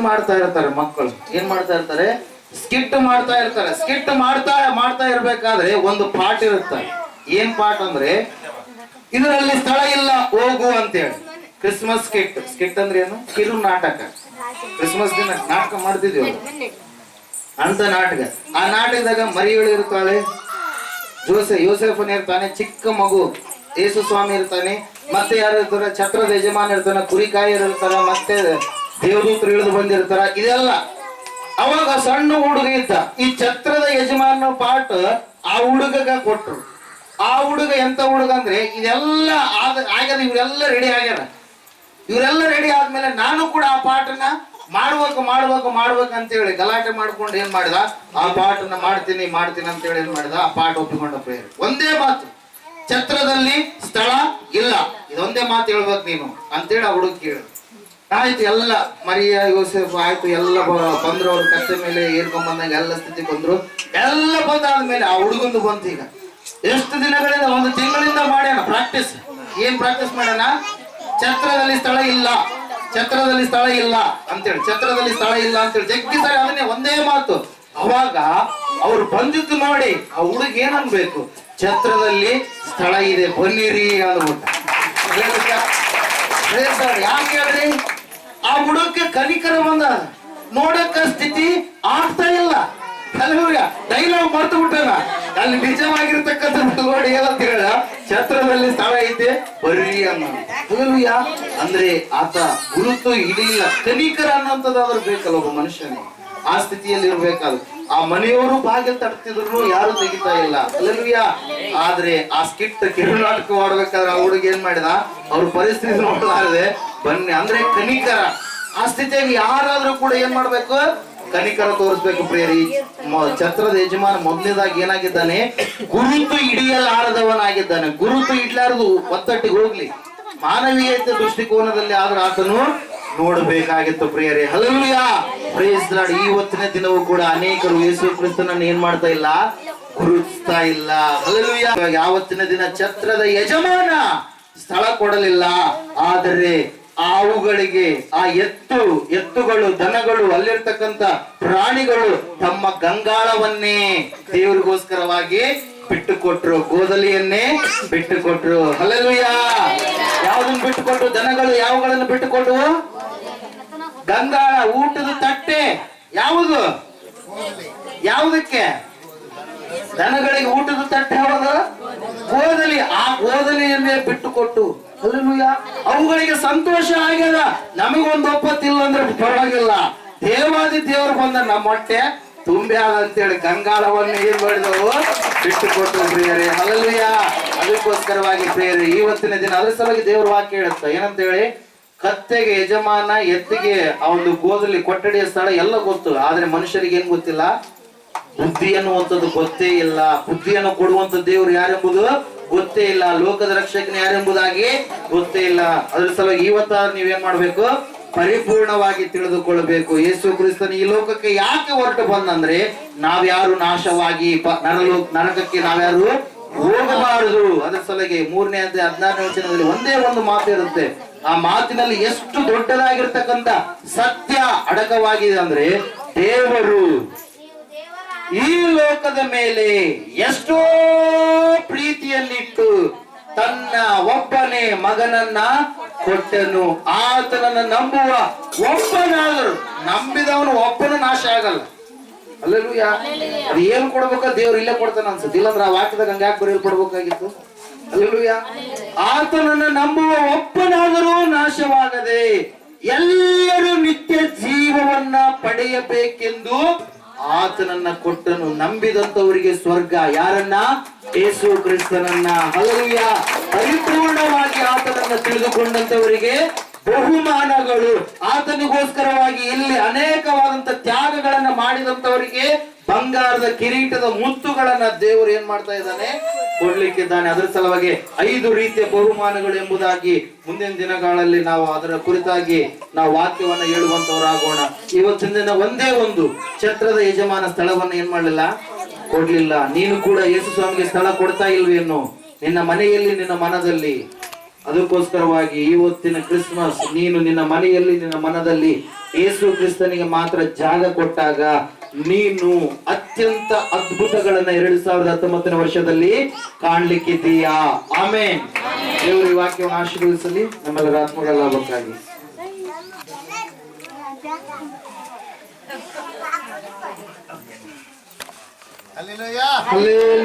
ಮಾಡ್ತಾ ಇರ್ತಾರೆ ಮಕ್ಕಳು. ಏನ್ ಮಾಡ್ತಾ ಇರ್ತಾರೆ? ಸ್ಕಿಟ್ ಮಾಡ್ತಾ ಇರ್ತಾರೆ. ಸ್ಕಿಟ್ ಮಾಡ್ತಾ ಇರ್ಬೇಕಾದ್ರೆ ಒಂದು ಪಾಠ ಇರುತ್ತೆ. ಏನ್ ಪಾಠ ಅಂದ್ರೆ, ಇದರಲ್ಲಿ ಸ್ಥಳ ಇಲ್ಲ ಹೋಗು ಅಂತೇಳಿ. ಕ್ರಿಸ್ಮಸ್ ಸ್ಕಿಟ್ ಅಂದ್ರೆ ಏನು? ಕಿರು ನಾಟಕ. ಕ್ರಿಸ್ಮಸ್ ದಿನ ನಾಟಕ ಮಾಡ್ತಿದ್ವಿ ಅಂತ ನಾಟಕ. ಆ ನಾಟಕದಾಗ ಮರಿಗಳು ಇರ್ತಾಳೆ, ಯೋಸೆಫನ್ ಇರ್ತಾನೆ, ಚಿಕ್ಕ ಮಗು ಯೇಸು ಸ್ವಾಮಿ ಇರ್ತಾನೆ, ಮತ್ತೆ ಯಾರು ಇರ್ತಾರೆ? ಛತ್ರದ ಯಜಮಾನ ಇರ್ತಾನೆ, ಕುರಿಕಾಯರು ಇರ್ತಾರ, ಮತ್ತೆ ದೇವದೂತರು ಇಳಿದು ಬಂದಿರ್ತಾರ. ಇದೆಲ್ಲ ಅವಾಗ ಸಣ್ಣ ಹುಡುಗ ಇದ್ದ. ಈ ಛತ್ರದ ಯಜಮಾನ ಪಾಠ ಆ ಹುಡುಗಗ ಕೊಟ್ರು. ಆ ಹುಡುಗ ಎಂತ ಹುಡುಗ ಅಂದ್ರೆ, ಇದೆಲ್ಲ ಆಗ್ಯದ, ಇವರೆಲ್ಲ ರೆಡಿ ಆಗ್ಯಾರ. ಇವರೆಲ್ಲ ರೆಡಿ ಆದ್ಮೇಲೆ ನಾನು ಕೂಡ ಆ ಪಾಠನ ಮಾಡ್ಬೇಕು ಅಂತ ಹೇಳಿ ಗಲಾಟೆ ಮಾಡ್ಕೊಂಡು ಏನ್ ಮಾಡಿದ, ಆ ಪಾಠನ ಮಾಡ್ತೀನಿ ಅಂತ ಹೇಳಿ ಏನ್ ಮಾಡಿದ, ಆ ಪಾಠ ಒಪ್ಪಿಕೊಂಡ ಪ್ರೇಯರ್. ಒಂದೇ ಮಾತು, ಛತ್ರದಲ್ಲಿ ಸ್ಥಳ ಇಲ್ಲ, ಇದೊಂದೇ ಮಾತು ಹೇಳ್ಬೇಕು ನೀನು ಅಂತೇಳಿ ಆ ಹುಡುಗ ಕೇಳ. ಆಯ್ತು, ಎಲ್ಲ ಮರಿಯ ಯೋಸೆಫ್ ಆಯ್ತು, ಎಲ್ಲ ಬಂದ್ರು. ಅವ್ರ ಕತ್ತೆ ಮೇಲೆ ಏರ್ಕೊಂಡ್ ಬಂದಾಗ ಎಲ್ಲ ಸ್ಥಿತಿ ಬಂದ್ರು. ಎಲ್ಲ ಬಂದಾದ್ಮೇಲೆ ಆ ಹುಡುಗಂದು ಬಂತು. ಈಗ ಎಷ್ಟು ದಿನಗಳಿಂದ, 1 ತಿಂಗಳಿಂದ ಮಾಡ್ಯಾನ ಪ್ರಾಕ್ಟೀಸ್. ಏನ್ ಪ್ರಾಕ್ಟೀಸ್ ಮಾಡ್ಯಾನ? ಛತ್ರದಲ್ಲಿ ಸ್ಥಳ ಇಲ್ಲ ಅಂತೇಳಿ, ಛತ್ರದಲ್ಲಿ ಸ್ಥಳ ಇಲ್ಲ ಅಂತೇಳಿ ಜಗ್ಗಿ ಸಾರಿ ಅದನ್ನೇ ಒಂದೇ ಮಾತು. ಅವಾಗ ಅವ್ರು ಬಂದಿದ್ದು ನೋಡಿ ಆ ಹುಡುಗ ಏನನ್ಬೇಕು, ಛತ್ರದಲ್ಲಿ ಸ್ಥಳ ಇದೆ ಬನ್ನಿರಿ ಅಂದ್ಬಿಟ್ಟ. ಯಾಕೆ ಹೇಳ್ರಿ? ಆ ಹುಡುಗಕ್ಕೆ ಕನಿಕರ ಬಂದ, ನೋಡಕ್ಕ ಸ್ಥಿತಿ ಆಗ್ತಾ ಇಲ್ಲ. ಡೈಲಾಗ್ ಮರ್ತು ಬಿಟ್ಟನ. ಅಲ್ಲಿ ನಿಜವಾಗಿರ್ತಕ್ಕಂಥ ನೋಡಿ ಏನಂತ ಹೇಳ, ಛತ್ರದಲ್ಲಿ ಸ್ಥಳ ಐತೆ ಬರ್ರಿ ಅನ್ನೋ. ಅಂದ್ರೆ ಆತ ಗುರುತು ಹಿಡಿಯಿಲ್ಲ. ಕನಿಕರ ಅನ್ನೋಂಥದ್ದಾದ್ರೂ ಬೇಕಲ್ಲ ಒಬ್ಬ ಮನುಷ್ಯನಿಗೆ. ಆ ಸ್ಥಿತಿಯಲ್ಲಿ ಇರ್ಬೇಕಾದ್ರು ಆ ಮನೆಯವರು ಬಾಗಿಲು ತಡ್ತಿದ್ರು, ಯಾರು ತೆಗಿತಾ ಇಲ್ಲ. ಆದ್ರೆ ಆ ಸ್ಕಿಟ್ ಕಿರುನಾಟಕ ಮಾಡ್ಬೇಕಾದ್ರೆ ಆ ಹುಡುಗ ಏನ್ ಮಾಡಿದ, ಅವ್ರ ಪರಿಸ್ಥಿತಿ ನೋಡಲಾರದೆ ಬನ್ನಿ ಅಂದ್ರೆ ಕನಿಕರ. ಆ ಸ್ಥಿತಿಯಾಗಿ ಯಾರಾದ್ರೂ ಕೂಡ ಏನ್ ಮಾಡ್ಬೇಕು? ಕನಿಕರ ತೋರಿಸ್ಬೇಕು ಪ್ರಿಯರಿ. ಛತ್ರದ ಯಜಮಾನ ಮೊದಲನೇದಾಗಿ ಏನಾಗಿದ್ದಾನೆ? ಗುರುತು ಹಿಡಿಯಲಾರದವನಾಗಿದ್ದಾನೆ. ಗುರುತು ಇಡ್ಲಾರದು ಒತ್ತಟ್ಟಿಗೆ ಹೋಗ್ಲಿ, ಮಾನವೀಯತೆ ದೃಷ್ಟಿಕೋನದಲ್ಲಿ ಆದ್ರೆ ಆತನು ನೋಡಬೇಕಾಗಿತ್ತು ಪ್ರಿಯರೇ. Hallelujah, praise the lord. ಇವತ್ತಿನ ದಿನವೂ ಕೂಡ ಅನೇಕರು ಯೇಸು ಕ್ರಿಸ್ತನನ್ನು ಏನ್ ಮಾಡ್ತಾ ಇಲ್ಲ? ಗುರುತಿಸ್ತಾ ಇಲ್ಲ. ಹಲ್ಲೆಲೂಯಾ. ಯಾವತ್ತಿನ ದಿನ ಛತ್ರದ ಯಜಮಾನ ಸ್ಥಳ ಕೊಡಲಿಲ್ಲ, ಆದರೆ ಅವುಗಳಿಗೆ ಆ ಎತ್ತುಗಳು, ದನಗಳು, ಅಲ್ಲಿರ್ತಕ್ಕಂಥ ಪ್ರಾಣಿಗಳು ತಮ್ಮ ಗಂಗಾಳವನ್ನೇ ದೇವರಿಗೋಸ್ಕರವಾಗಿ ಬಿಟ್ಟುಕೊಟ್ರು, ಗೋದಲಿಯನ್ನೇ ಬಿಟ್ಟುಕೊಟ್ರು. ಹಲ್ಲೆಲೂಯಾ. ಯಾವ್ದನ್ನ ಬಿಟ್ಟುಕೊಟ್ರು? ದನಗಳು ಯಾವುಗಳನ್ನು ಬಿಟ್ಟುಕೊಟ್ರು? ಗಂಗಾಳ, ಊಟದ ತಟ್ಟೆ. ಯಾವುದಕ್ಕೆ? ದನಗಳಿಗೆ ಊಟದ ತಟ್ಟೆ ಯಾವುದು? ಗೋದಲಿ. ಆ ಗೋದಲಿಯನ್ನೇ ಬಿಟ್ಟುಕೊಟ್ಟು. ಹಲ್ಲೆಲೂಯಾ. ಅವುಗಳಿಗೆ ಸಂತೋಷ ಆಗ್ಯದ. ನಮಗೊಂದು ಒಪ್ಪತ್ತಿಲ್ಲ ಅಂದ್ರೆ ಪರವಾಗಿಲ್ಲ, ದೇವಾದಿ ದೇವರು ಬಂದ ನಮ್ಮ ಹೊಟ್ಟೆ ತುಂಬೆ ಅಂತೇಳಿ ಗಂಗಾಳವನ್ನು ಏನ್ ಮಾಡಿದವು? ಬಿಟ್ಟುಕೊಟ್ಟು ಪ್ರಿಯರೇ. ಹಲ್ಲೆಲೂಯಾ. ಅದಕ್ಕೋಸ್ಕರವಾಗಿ ಪ್ರಿಯರೇ, ಇವತ್ತಿನ ದಿನ ಅದ್ರ ಸಲುವಾಗಿ ದೇವ್ರ ವಾಕ್ಯ ಹೇಳುತ್ತ ಏನಂತ ಹೇಳಿ, ಕತ್ತೆಗೆ ಯಜಮಾನ, ಎತ್ತಿಗೆ ಆ ಒಂದು ಗೋದಲಿ ಕೊಠಡಿಯ ಸ್ಥಳ ಎಲ್ಲ ಗೊತ್ತು, ಆದ್ರೆ ಮನುಷ್ಯರಿಗೆ ಏನ್ ಗೊತ್ತಿಲ್ಲ? ಬುದ್ಧಿ ಅನ್ನುವಂಥದ್ದು ಗೊತ್ತೇ ಇಲ್ಲ. ಬುದ್ಧಿಯನ್ನು ಕೊಡುವಂತ ದೇವ್ರು ಯಾರೆಂಬುದು ಗೊತ್ತೇ ಇಲ್ಲ. ಲೋಕದ ರಕ್ಷಕನ ಯಾರೆಂಬುದಾಗಿ ಗೊತ್ತೇ ಇಲ್ಲ. ಅದ್ರ ಸಲುವಾಗಿ ಇವತ್ತಾದ್ರೂ ನೀವೇನ್ ಮಾಡ್ಬೇಕು? ಪರಿಪೂರ್ಣವಾಗಿ ತಿಳಿದುಕೊಳ್ಳಬೇಕು. ಯೇಸು ಕ್ರಿಸ್ತನ ಈ ಲೋಕಕ್ಕೆ ಯಾಕೆ ಹೊರಟು ಬಂದಂದ್ರೆ, ನಾವ್ಯಾರು ನಾಶವಾಗಿ ನರಕಕ್ಕೆ ನಾವ್ಯಾರು ಹೋಗಬಾರದು. ಅದರ ಸಲುವಾಗಿ 3ನೇ ಅಧ್ಯಾಯ 16ನೇ ವಚನದಲ್ಲಿ ಒಂದೇ ಒಂದು ಮಾತು ಇರುತ್ತೆ. ಆ ಮಾತಿನಲ್ಲಿ ಎಷ್ಟು ದೊಡ್ಡದಾಗಿರ್ತಕ್ಕಂಥ ಸತ್ಯ ಅಡಕವಾಗಿದೆ ಅಂದ್ರೆ, ದೇವರು ಈ ಲೋಕದ ಮೇಲೆ ಎಷ್ಟೋ ಪ್ರೀತಿಯನ್ನಿಟ್ಟು ತನ್ನ ಒಬ್ಬನೇ ಮಗನನ್ನ ಕೊಟ್ಟನು. ಆತನನ್ನ ನಂಬುವ ಒಬ್ಬನಾದರೂ, ನಂಬಿದವನು ಒಬ್ಬನು ನಾಶ ಆಗಲ್ಲ. ಹಲ್ಲೆಲೂಯಾ. ಅದು ಏನು ಕೊಡ್ಬೇಕ ದೇವ್ರು ಇಲ್ಲೇ ಕೊಡ್ತಾನ ಅನ್ಸುತ್ತೆ. ಇಲ್ಲಾಂದ್ರೆ ಆ ವಾಕ್ಯದಾಗ ಹಂಗ ಯಾಕೆ ಬರೆಯಲ್ಪಡ್ಬೇಕಾಗಿತ್ತು? ಹಲ್ಲೆಲೂಯಾ. ಆತನನ್ನ ನಂಬುವ ಒಬ್ಬನಾದರೂ ನಾಶವಾಗದೆ ಎಲ್ಲರೂ ನಿತ್ಯ ಜೀವವನ್ನ ಪಡೆಯಬೇಕೆಂದು ಆತನನ್ನ ಕೊಟ್ಟನು. ನಂಬಿದಂತವರಿಗೆ ಸ್ವರ್ಗ. ಯಾರನ್ನ? ಯೇಸು ಕ್ರಿಸ್ತನನ್ನ. ಹಲ್ಲೆಲೂಯಾ. ಪರಿಪೂರ್ಣವಾಗಿ ಆತನನ್ನ ತಿಳಿದುಕೊಂಡಂತವರಿಗೆ ಬಹುಮಾನಗಳು. ಆತನಿಗೋಸ್ಕರವಾಗಿ ಇಲ್ಲಿ ಅನೇಕವಾದಂತ ತ್ಯಾಗಗಳನ್ನ ಮಾಡಿದಂತವರಿಗೆ ಬಂಗಾರದ ಕಿರೀಟದ ಮುತ್ತುಗಳನ್ನ ದೇವರು ಏನ್ ಮಾಡ್ತಾ ಇದ್ದಾನೆ? ಕೊಡ್ಲಿಕ್ಕಿದ್ದಾನೆ. ಅದರ ಸಲುವಾಗಿ 5 ರೀತಿಯ ಬಹುಮಾನಗಳು ಎಂಬುದಾಗಿ ಮುಂದಿನ ದಿನಗಳಲ್ಲಿ ನಾವು ಅದರ ಕುರಿತಾಗಿ ನಾವು ವಾಕ್ಯವನ್ನ ಹೇಳುವಂತವರಾಗೋಣ. ಇವತ್ತಿನ ದಿನ ಒಂದೇ ಒಂದು ಛತ್ರದ ಯಜಮಾನ ಸ್ಥಳವನ್ನ ಏನ್ ಮಾಡ್ಲಿಲ್ಲ? ಕೊಡ್ಲಿಲ್ಲ. ನೀನು ಕೂಡ ಯೇಸು ಸ್ವಾಮಿಗೆ ಸ್ಥಳ ಕೊಡ್ತಾ ಇಲ್ವೇನು ನಿನ್ನ ಮನೆಯಲ್ಲಿ, ನಿನ್ನ ಮನದಲ್ಲಿ? ಅದಕ್ಕೋಸ್ಕರವಾಗಿ ಇವತ್ತಿನ ಕ್ರಿಸ್ಮಸ್ ನೀನು ನಿನ್ನ ಮನೆಯಲ್ಲಿ, ನಿನ್ನ ಮನದಲ್ಲಿ ಯೇಸು ಕ್ರಿಸ್ತನಿಗೆ ಮಾತ್ರ ಜಾಗ ಕೊಟ್ಟಾಗ ನೀನು ಅತ್ಯಂತ ಅದ್ಭುತಗಳನ್ನ 2019 ವರ್ಷದಲ್ಲಿ ಕಾಣ್ಲಿಕ್ಕಿದ್ದೀಯಾ. ಆಮೇನ್. ದೇವರು ಈ ವಾಕ್ಯವನ್ನು ಆಶೀರ್ವದಿಸಲಿ ನಮ್ಮೆಲ್ಲರ ಆತ್ಮಗಳ ಲಾಭಕ್ಕಾಗಿ. Hallelujah.